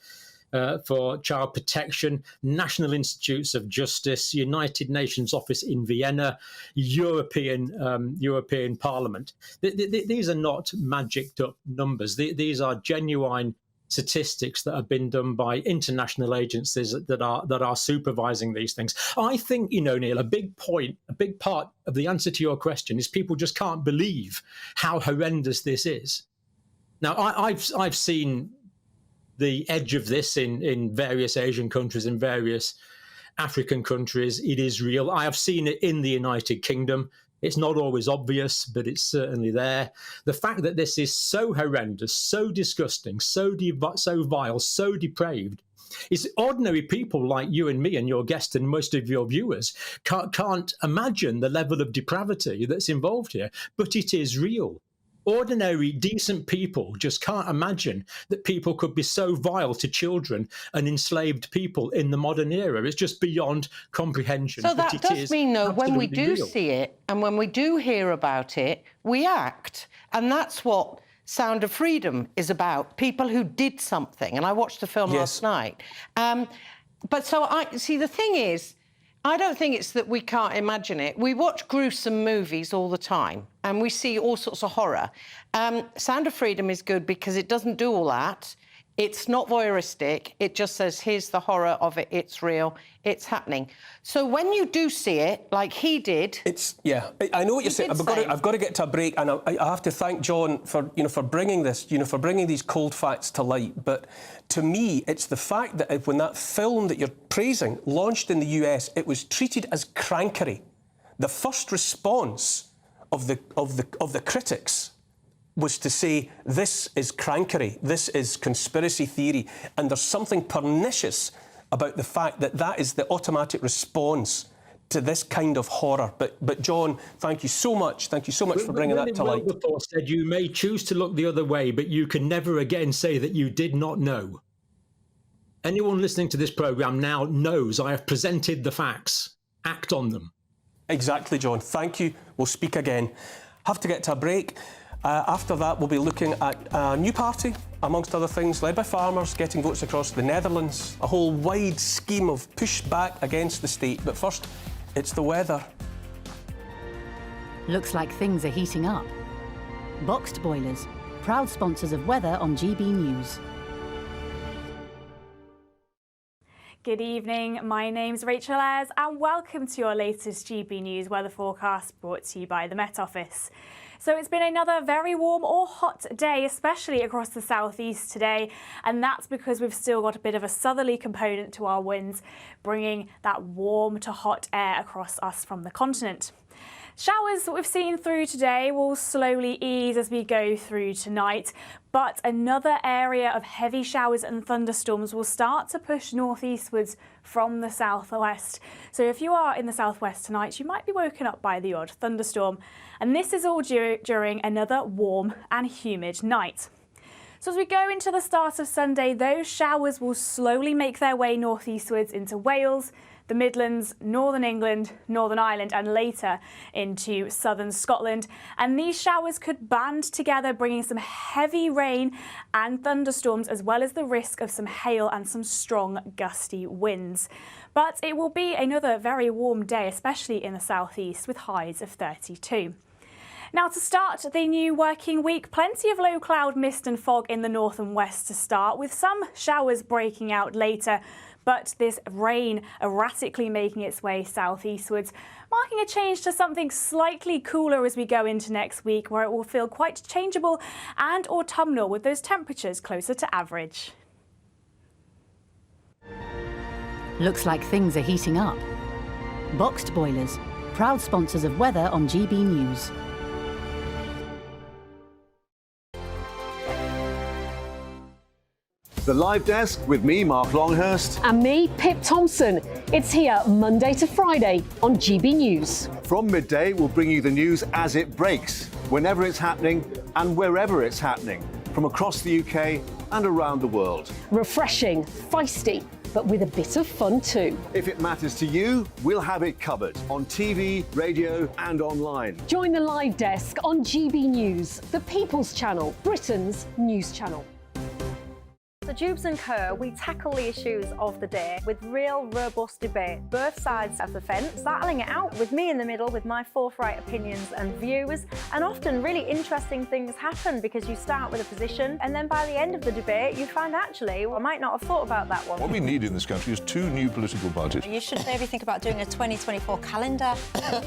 for Child Protection, National Institutes of Justice, United Nations Office in Vienna, European Parliament. These are not magicked up numbers. These are genuine statistics that have been done by international agencies that are supervising these things. I think, you know, Neil, a big part of the answer to your question is people just can't believe how horrendous this is. Now, I've seen the edge of this in various Asian countries, in various African countries. It is real. I have seen it in the United Kingdom. It's not always obvious, but it's certainly there. The fact that this is so horrendous, so disgusting, so vile, so depraved, is ordinary people like you and me and your guest and most of your viewers can't imagine the level of depravity that's involved here, but it is real. Ordinary, decent people just can't imagine that people could be so vile to children and enslaved people in the modern era. It's just beyond comprehension. So that does mean, though, when we do see it and when we do hear about it, we act. And that's what Sound of Freedom is about, people who did something. And I watched the film last night. But so the thing is, I don't think it's that we can't imagine it. We watch gruesome movies all the time and we see all sorts of horror. Sound of Freedom is good because it doesn't do all that. It's not voyeuristic. It just says, here's the horror of it. It's real. It's happening. So when you do see it, like he did... I know what you're saying. I've got to get to a break, and I have to thank John for bringing this, for bringing these cold facts to light. But to me, it's the fact that when that film that you're praising launched in the US, it was treated as crankery. The first response of the critics was to say, this is crankery, this is conspiracy theory, and there's something pernicious about the fact that that is the automatic response to this kind of horror. But John, thank you so much. Thank you so much for bringing that to light. Before said, you may choose to look the other way, but you can never again say that you did not know. Anyone listening to this programme now knows I have presented the facts. act on them. Exactly, John. Thank you. We'll speak again. Have to get to a break. After that, we'll be looking at a new party, amongst other things, led by farmers, getting votes across the Netherlands, a whole wide scheme of pushback against the state. But first, it's the weather. Looks like things are heating up. Boxed boilers, proud sponsors of weather on GB News. Good evening, my name's Rachel Ayres and welcome to your latest GB News weather forecast brought to you by the Met Office. So it's been another very warm or hot day, especially across the southeast today, and that's because we've still got a bit of a southerly component to our winds, bringing that warm to hot air across us from the continent. Showers that we've seen through today will slowly ease as we go through tonight, but another area of heavy showers and thunderstorms will start to push northeastwards from the southwest. So if you are in the southwest tonight, you might be woken up by the odd thunderstorm. And this is all during another warm and humid night. So as we go into the start of Sunday, those showers will slowly make their way northeastwards into Wales, the Midlands, Northern England, Northern Ireland and later into southern Scotland. And these showers could band together, bringing some heavy rain and thunderstorms, as well as the risk of some hail and some strong gusty winds. But it will be another very warm day, especially in the southeast, with highs of 32. Now, to start the new working week, plenty of low cloud mist and fog in the north and west to start, with some showers breaking out later. But this rain erratically making its way southeastwards, marking a change to something slightly cooler as we go into next week, where it will feel quite changeable and autumnal with those temperatures closer to average. Looks like things are heating up. Boxed boilers, proud sponsors of weather on GB News. The Live Desk with me, Mark Longhurst. And me, Pip Thompson. It's here Monday to Friday on GB News. From midday, we'll bring you the news as it breaks, whenever it's happening and wherever it's happening, from across the UK and around the world. Refreshing, feisty, but with a bit of fun too. If it matters to you, we'll have it covered on TV, radio and online. Join the Live Desk on GB News, the People's Channel, Britain's news channel. So Jubes and Kerr, we tackle the issues of the day with real robust debate, both sides of the fence, battling it out with me in the middle with my forthright opinions and views. And often really interesting things happen because you start with a position and then by the end of the debate you find actually, well, I might not have thought about that one. What we need in this country is 2 new political parties. You should maybe think about doing a 2024 calendar.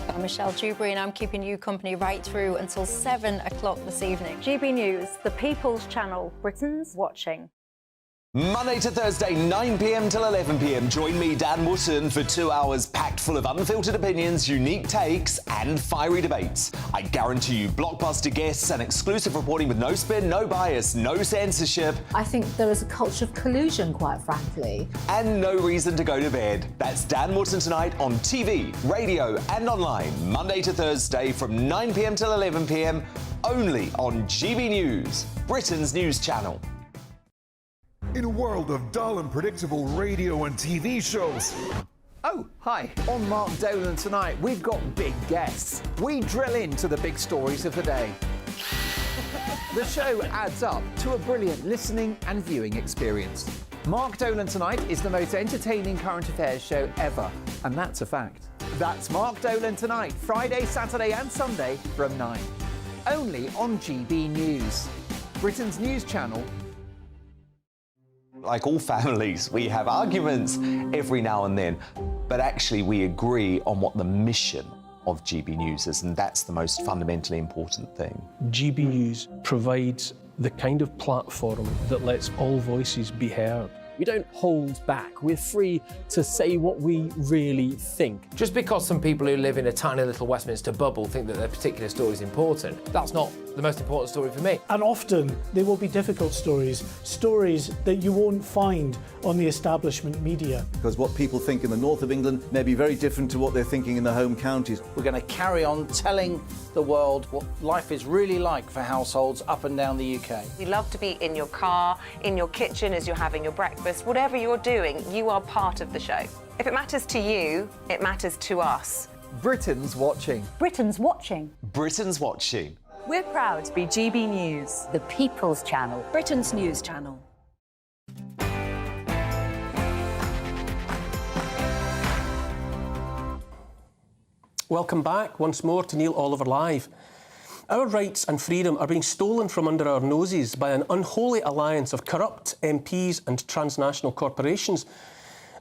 I'm Michelle Dewberry and I'm keeping you company right through until 7 o'clock this evening. GB News, the People's Channel, Britain's watching. Monday to Thursday, 9 p.m. till 11 p.m. Join me, Dan Wootton, for 2 hours packed full of unfiltered opinions, unique takes and fiery debates. I guarantee you blockbuster guests and exclusive reporting with no spin, no bias, no censorship. I think there is a culture of collusion, quite frankly. And no reason to go to bed. That's Dan Wootton tonight on TV, radio and online. Monday to Thursday from 9 p.m. till 11 p.m. only on GB News, Britain's news channel. In a world of dull and predictable radio and TV shows. Oh, hi. On Mark Dolan tonight, we've got big guests. We drill into the big stories of the day. The show adds up to a brilliant listening and viewing experience. Mark Dolan Tonight is the most entertaining current affairs show ever, and that's a fact. That's Mark Dolan Tonight, Friday, Saturday and Sunday from 9. Only on GB News, Britain's news channel. Like all families, we have arguments every now and then, but actually we agree on what the mission of GB News is, and that's the most fundamentally important thing. GB News provides the kind of platform that lets all voices be heard. We don't hold back. We're free to say what we really think. Just because some people who live in a tiny little Westminster bubble think that their particular story is important, that's not the most important story for me. And often they will be difficult stories, stories that you won't find on the establishment media. Because what people think in the north of England may be very different to what they're thinking in the home counties. We're going to carry on telling the world what life is really like for households up and down the UK. We love to be in your car, in your kitchen as you're having your breakfast. Whatever you're doing, you are part of the show. If it matters to you, it matters to us. Britain's watching. Britain's watching. Britain's watching. We're proud to be GB News. The People's Channel. Britain's news channel. Welcome back once more to Neil Oliver Live. Our rights and freedom are being stolen from under our noses by an unholy alliance of corrupt MPs and transnational corporations.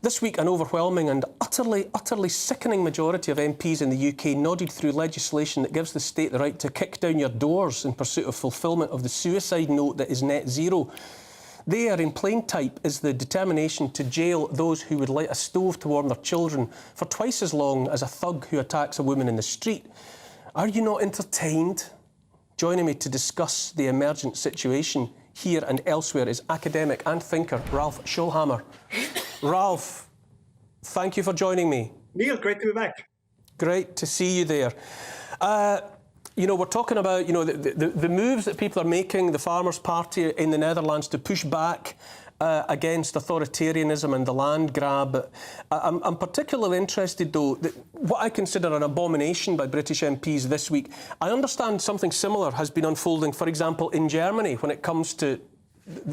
This week, an overwhelming and utterly sickening majority of MPs in the UK nodded through legislation that gives the state the right to kick down your doors in pursuit of fulfilment of the suicide note that is net zero. There, in plain type, is the determination to jail those who would light a stove to warm their children for twice as long as a thug who attacks a woman in the street. Are you not entertained? Joining me to discuss the emergent situation here and elsewhere is academic and thinker Ralph Schulhammer. Ralph, thank you for joining me. Neil, great to be back. Great to see you there. You know, we're talking about, you know, the moves that people are making, the Farmers' Party in the Netherlands to push back against authoritarianism and the land grab. I'm particularly interested, though, that what I consider an abomination by British MPs this week. I understand something similar has been unfolding, for example, in Germany when it comes to,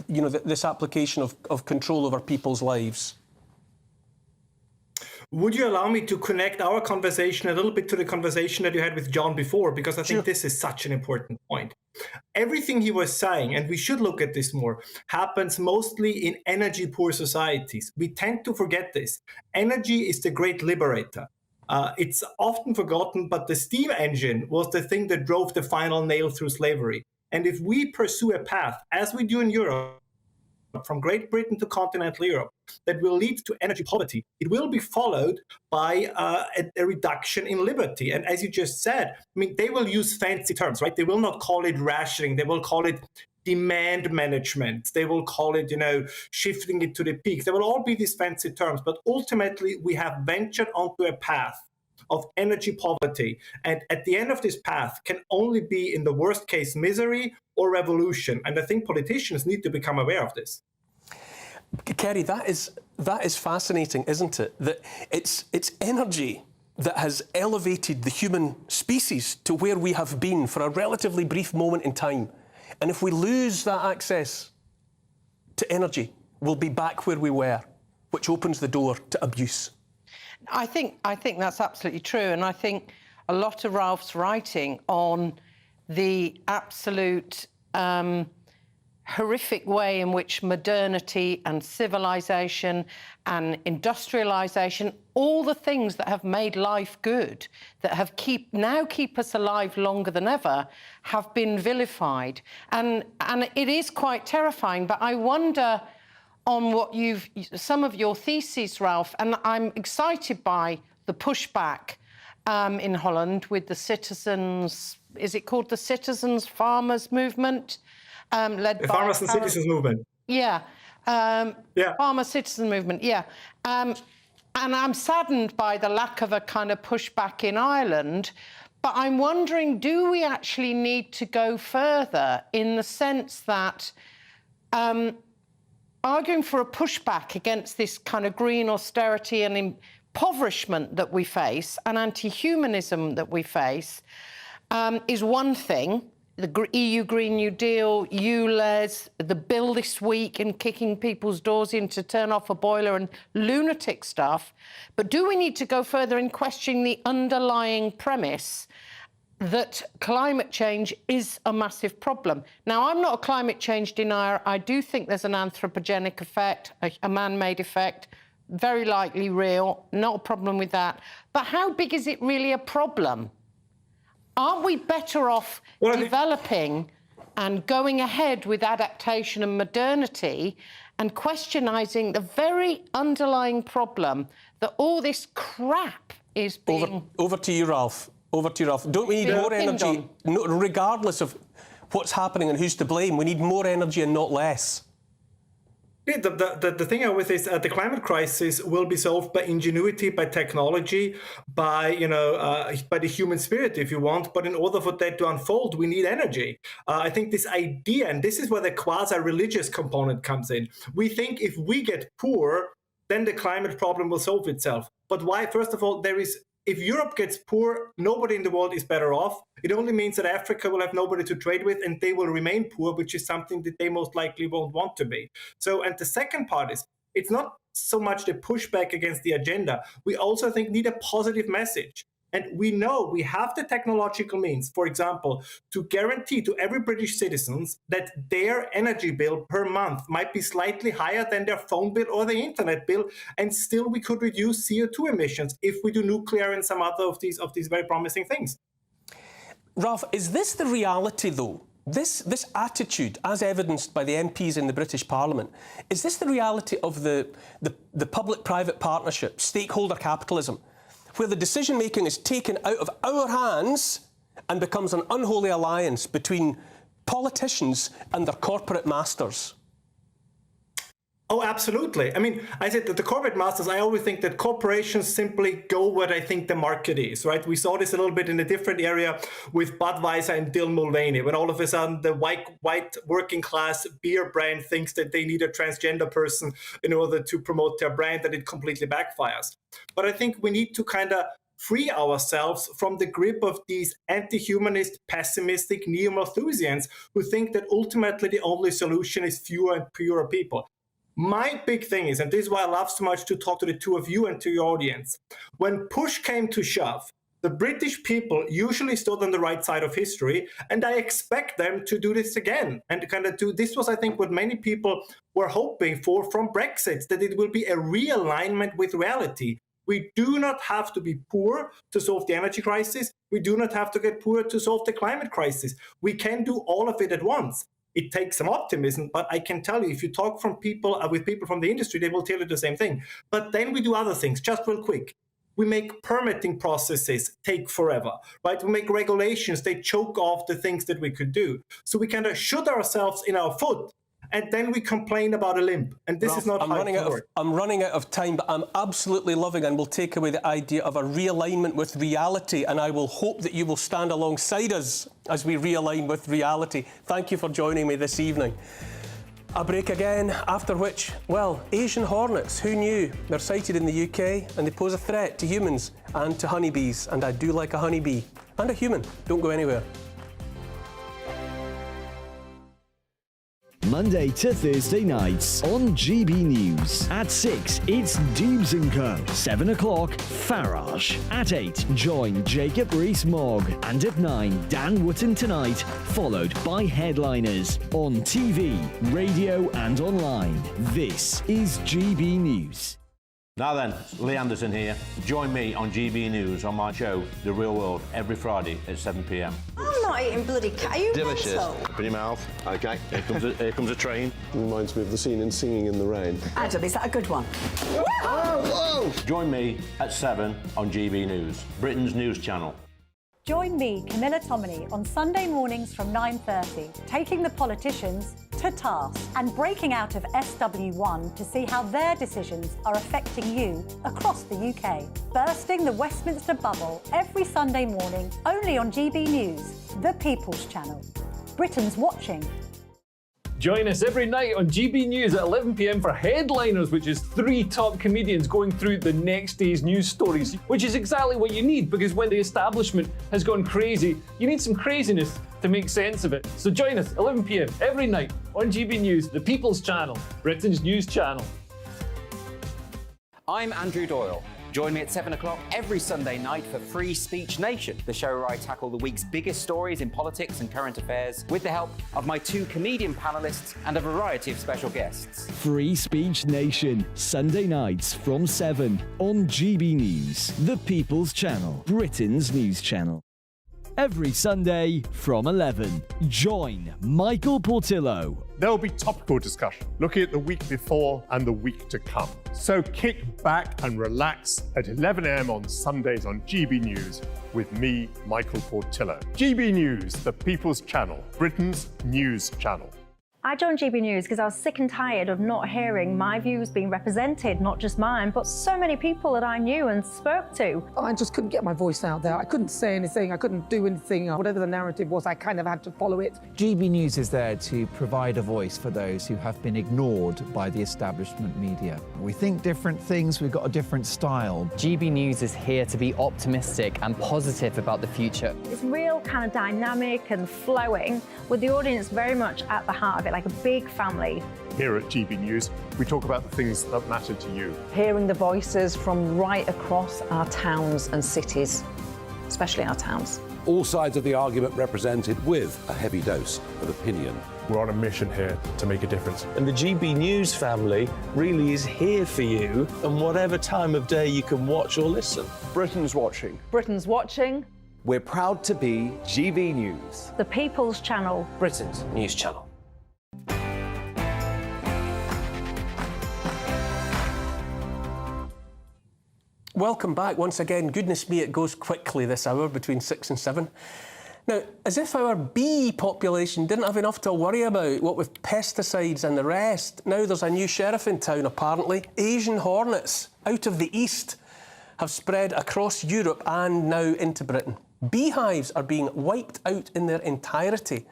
you know, this application of control over people's lives. Would you allow me to connect our conversation a little bit to the conversation that you had with John before? Because I think this is such an important point. Everything he was saying, and we should look at this more, happens mostly in energy poor societies. We tend to forget this. Energy is the great liberator. It's often forgotten, but the steam engine was the thing that drove the final nail through slavery. And if we pursue a path, as we do in Europe, from Great Britain to continental Europe, that will lead to energy poverty, it will be followed by a reduction in liberty. And as you just said, I mean, they will use fancy terms, right? They will not call it rationing. They will call it demand management. They will call it, you know, shifting it to the peak. There will all be these fancy terms. But ultimately, we have ventured onto a path of energy poverty. And at the end of this path can only be, in the worst case, misery or revolution. And I think politicians need to become aware of this. Kerry, that is fascinating, isn't it? That it's energy that has elevated the human species to where we have been for a relatively brief moment in time. And if we lose that access to energy, we'll be back where we were, which opens the door to abuse. I think that's absolutely true, and I think a lot of Ralph's writing on the absolute horrific way in which modernity and civilization and industrialization, all the things that have made life good, that have keep us alive longer than ever, have been vilified, and it is quite terrifying. But I wonder on what some of your theses, Ralph, and I'm excited by the pushback in Holland with the citizens, is it called the Citizens Farmers Movement? Led by Farmers and Citizens Movement. Yeah. Farmer Citizen Movement, yeah. And I'm saddened by the lack of a kind of pushback in Ireland, but I'm wondering, do we actually need to go further in the sense that arguing for a pushback against this kind of green austerity and impoverishment that we face and anti-humanism that we face is one thing. The EU Green New Deal, ULEZ, the bill this week and kicking people's doors in to turn off a boiler and lunatic stuff. But do we need to go further in questioning the underlying premise that climate change is a massive problem? Now, I'm not a climate change denier. I do think there's an anthropogenic effect, a man-made effect, very likely real, not a problem with that. But how big is it really a problem? Aren't we better off developing and going ahead with adaptation and modernity and questioning the very underlying problem that all this crap is being... Over to you, Ralph. Over to you, Ralph. Don't we need more energy, regardless of what's happening and who's to blame? We need more energy and not less. Yeah, the thing with this, the climate crisis will be solved by ingenuity, by technology, by by the human spirit, if you want. But in order for that to unfold, we need energy. I think this idea, and this is where the quasi-religious component comes in. We think if we get poor, then the climate problem will solve itself. But why? First of all, if Europe gets poor, nobody in the world is better off. It only means that Africa will have nobody to trade with and they will remain poor, which is something that they most likely won't want to be. So, and the second part is, it's not so much the pushback against the agenda. We also need a positive message. And we know we have the technological means, for example, to guarantee to every British citizen that their energy bill per month might be slightly higher than their phone bill or the internet bill, and still we could reduce CO2 emissions if we do nuclear and some other of these very promising things. Ralph, is this the reality, though? This attitude, as evidenced by the MPs in the British Parliament, is this the reality of the public-private partnership, stakeholder capitalism, where the decision-making is taken out of our hands and becomes an unholy alliance between politicians and their corporate masters? Oh, absolutely. I mean, I said that the corporate masters, I always think that corporations simply go where I think the market is, right? We saw this a little bit in a different area with Budweiser and Dylan Mulvaney, when all of a sudden the white working class beer brand thinks that they need a transgender person in order to promote their brand, and it completely backfires. But I think we need to kind of free ourselves from the grip of these anti-humanist, pessimistic neo-Malthusians who think that ultimately the only solution is fewer and purer people. My big thing is, and this is why I love so much to talk to the two of you and to your audience, when push came to shove, the British people usually stood on the right side of history, and I expect them to do this again. And kind of this was, I think, what many people were hoping for from Brexit, that it will be a realignment with reality. We do not have to be poor to solve the energy crisis. We do not have to get poor to solve the climate crisis. We can do all of it at once. It takes some optimism, but I can tell you, if you talk with people from the industry, they will tell you the same thing. But then we do other things, just real quick. We make permitting processes take forever, right? We make regulations, they choke off the things that we could do. So we kind of shoot ourselves in our foot, and then we complain about a limp. And this is not how it works. I'm running out of time, but I'm absolutely loving and will take away the idea of a realignment with reality, and I will hope that you will stand alongside us as we realign with reality. Thank you for joining me this evening. A break again, after which, well, Asian hornets, who knew? They're sighted in the UK and they pose a threat to humans and to honeybees, and I do like a honeybee. And a human. Don't go anywhere. Monday to Thursday nights on GB News. At 6, it's Dubes & Co. 7 o'clock, Farage. At 8, join Jacob Rees-Mogg. And at 9, Dan Wootton Tonight, followed by Headliners. On TV, radio and online. This is GB News. Now then, Lee Anderson here. Join me on GB News on my show, The Real World, every Friday at 7 p.m. I'm not eating bloody cat. Are you Delicious. mental? Open your mouth. OK, here comes a train. Reminds me of the scene in Singing in the Rain. Adam, is that a good one? Whoa! Join me at 7 on GB News, Britain's news channel. Join me, Camilla Tominey, on Sunday mornings from 9:30, taking the politicians to task and breaking out of SW1 to see how their decisions are affecting you across the UK. Bursting the Westminster bubble every Sunday morning, only on GB News, the People's Channel. Britain's watching. Join us every night on GB News at 11 p.m. for Headliners, which is 3 top comedians going through the next day's news stories, which is exactly what you need, because when the establishment has gone crazy, you need some craziness to make sense of it. So join us 11 p.m. every night on GB News, the People's Channel, Britain's news channel. I'm Andrew Doyle. Join me at 7 o'clock every Sunday night for Free Speech Nation, the show where I tackle the week's biggest stories in politics and current affairs with the help of my 2 comedian panellists and a variety of special guests. Free Speech Nation, Sunday nights from 7 on GB News, the People's Channel, Britain's news channel. Every Sunday from 11, join Michael Portillo. There will be topical discussion, looking at the week before and the week to come. So kick back and relax at 11 a.m. on Sundays on GB News with me, Michael Portillo. GB News, the People's Channel, Britain's news channel. I joined GB News because I was sick and tired of not hearing my views being represented, not just mine, but so many people that I knew and spoke to. I just couldn't get my voice out there. I couldn't say anything. I couldn't do anything. Whatever the narrative was, I kind of had to follow it. GB News is there to provide a voice for those who have been ignored by the establishment media. We think different things, we've got a different style. GB News is here to be optimistic and positive about the future. It's real kind of dynamic and flowing, with the audience very much at the heart of it, like a big family. Here at GB News, we talk about the things that matter to you. Hearing the voices from right across our towns and cities, especially our towns. All sides of the argument represented with a heavy dose of opinion. We're on a mission here to make a difference. And the GB News family really is here for you, and whatever time of day you can watch or listen. Britain's watching. Britain's watching. We're proud to be GB News. The People's Channel. Britain's news channel. Welcome back once again. Goodness me, it goes quickly this hour between 6 and 7. Now, as if our bee population didn't have enough to worry about, what with pesticides and the rest, now there's a new sheriff in town, apparently. Asian hornets out of the east have spread across Europe and now into Britain. Beehives are being wiped out in their entirety.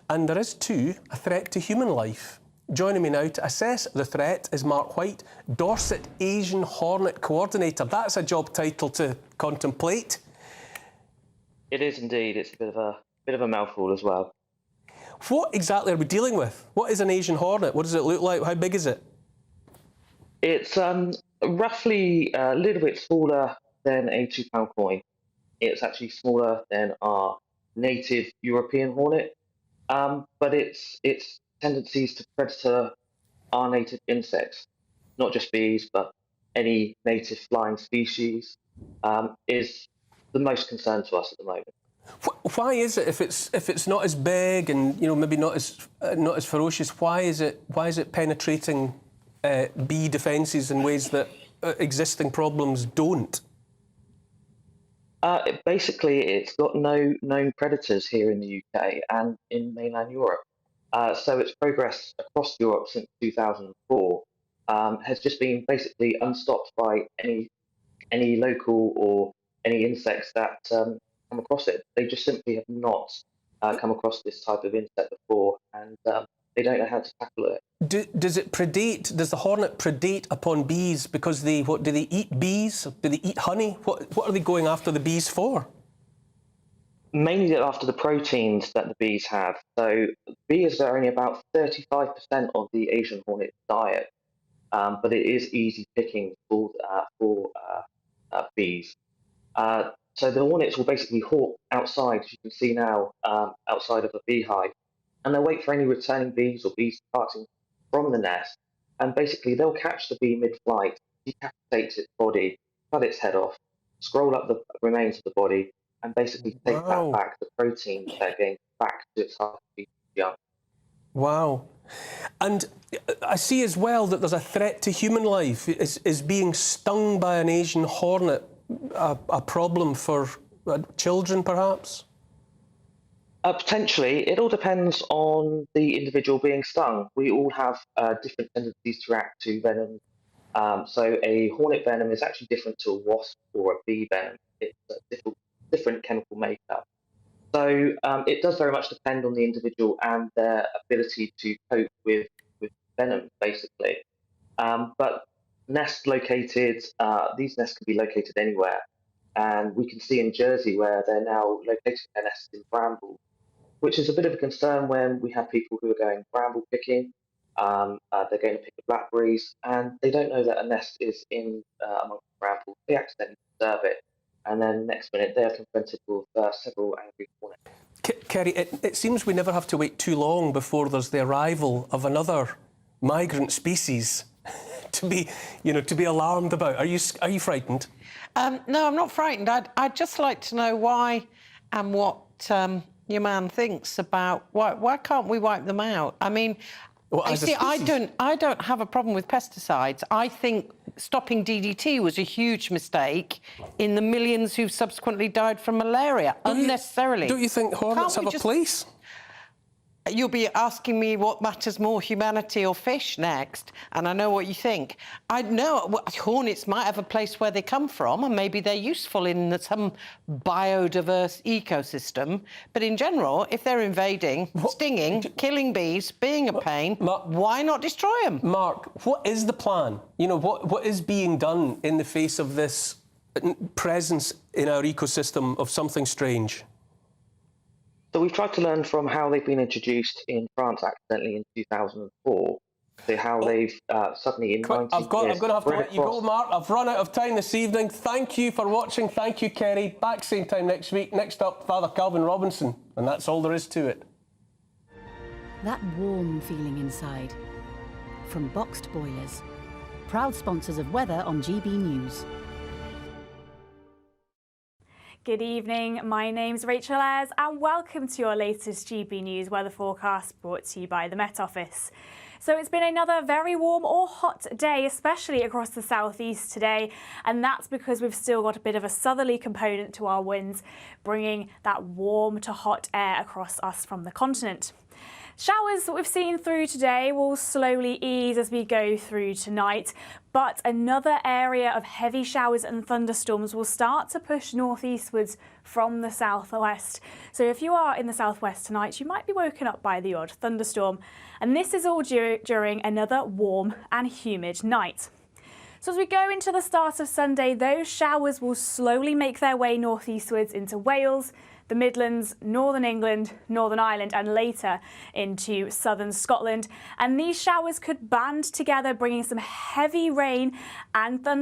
And there is, too, a threat to human life. Joining me now to assess the threat is Mark White, Dorset Asian Hornet Coordinator. That's a job title to contemplate. It is indeed. It's a bit of a mouthful as well. What exactly are we dealing with? What is an Asian hornet? What does it look like? How big is it? It's roughly a little bit smaller than a £2 coin. It's actually smaller than our native European hornet, but its tendencies to predator our native insects, not just bees, but any native flying species, is the most concern to us at the moment. Why is it, if it's not as big and maybe not as ferocious, why is it penetrating bee defences in ways that existing problems don't? Basically, it's got no known predators here in the UK and in mainland Europe. So its progress across Europe since 2004 has just been basically unstopped by any local or any insects that come across it. They just simply have not come across this type of insect before, and they don't know how to tackle it. Does the hornet predate upon bees because do they eat bees? Do they eat honey? What are they going after the bees for? Mainly after the proteins that the bees have. So bees are only about 35% of the Asian hornet diet, but it is easy picking for bees. So the hornets will basically hawk outside, as you can see now, outside of a beehive, and they'll wait for any returning bees or bees departing from the nest, and basically they'll catch the bee mid-flight, decapitate its body, cut its head off, scroll up the remains of the body, and basically take that back, the protein they're getting back to its hive young. Wow. And I see as well that there's a threat to human life. Is being stung by an Asian hornet a problem for children, perhaps? Potentially. It all depends on the individual being stung. We all have different tendencies to react to venom. So a hornet venom is actually different to a wasp or a bee venom. It's a different chemical makeup. So it does very much depend on the individual and their ability to cope with venom, basically. But nests located, these nests can be located anywhere. And we can see in Jersey where they're now locating their nests in bramble, which is a bit of a concern when we have people who are going bramble picking. They're going to pick the blackberries, and they don't know that a nest is in amongst the bramble. They accidentally disturb it, and then next minute they are confronted with several angry hornets. Kerry, it seems we never have to wait too long before there's the arrival of another migrant species to be alarmed about. Are you frightened? No, I'm not frightened. I'd just like to know why and what your man thinks about why can't we wipe them out? I mean, I don't have a problem with pesticides. I think stopping DDT was a huge mistake in the millions who've subsequently died from malaria unnecessarily. Don't you think hornets have a place? You'll be asking me what matters more, humanity or fish, next, and I know what you think. I know hornets might have a place where they come from, and maybe they're useful in some biodiverse ecosystem, but in general, if they're invading, stinging, killing bees, being a pain, why not destroy them? Mark, what is the plan? You know, what is being done in the face of this presence in our ecosystem of something strange? So we've tried to learn from how they've been introduced in France accidentally in 2004 to how they've suddenly in 90 I'm going years to have to spread let you go, across. Mark. I've run out of time this evening. Thank you for watching. Thank you, Kerry. Back same time next week. Next up, Father Calvin Robinson. And that's all there is to it. That warm feeling inside. From Boxed Boilers. Proud sponsors of weather on GB News. Good evening, my name's Rachel Ayres and welcome to your latest GB News weather forecast brought to you by the Met Office. So it's been another very warm or hot day, especially across the southeast today, and that's because we've still got a bit of a southerly component to our winds, bringing that warm to hot air across us from the continent. Showers that we've seen through today will slowly ease as we go through tonight, but another area of heavy showers and thunderstorms will start to push northeastwards from the southwest. So if you are in the southwest tonight, you might be woken up by the odd thunderstorm. And this is all during another warm and humid night. So as we go into the start of Sunday, those showers will slowly make their way northeastwards into Wales, the Midlands, Northern England, Northern Ireland and later into southern Scotland. And these showers could band together, bringing some heavy rain and thunder